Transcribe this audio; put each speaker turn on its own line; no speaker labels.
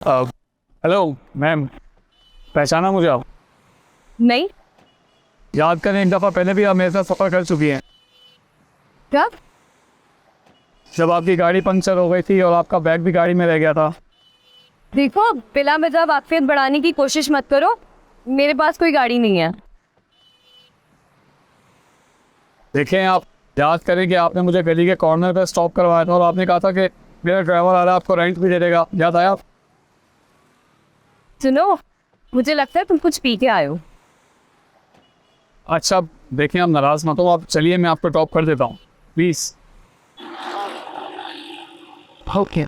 Hello ma'am, पहचाना मुझे आप?
नहीं।
याद करें, एक दफ़ा पहले भी आप मेरे साथ सफ़र कर चुकी हैं।
क्या?
जब आपकी गाड़ी पंक्चर हो गई थी और आपका बैग भी गाड़ी में रह गया था।
देखो, बिला वजह वाकफियत बढ़ाने की कोशिश मत करो। मेरे पास कोई गाड़ी नहीं है।
देखें, आप याद करें कि आपने मुझे गली के कॉर्नर पर स्टॉप करवाया था और आपने कहा था कि मेरा ड्राइवर आ रहा है, आपको रेंट भी दे देगा। याद आया?
सुनो, मुझे लगता है तुम कुछ पी के आए हो।
अच्छा, देखें, आप नाराज़ मत हो, आप चलिए, मैं आपको ड्रॉप कर देता हूँ, प्लीज़।
ओके।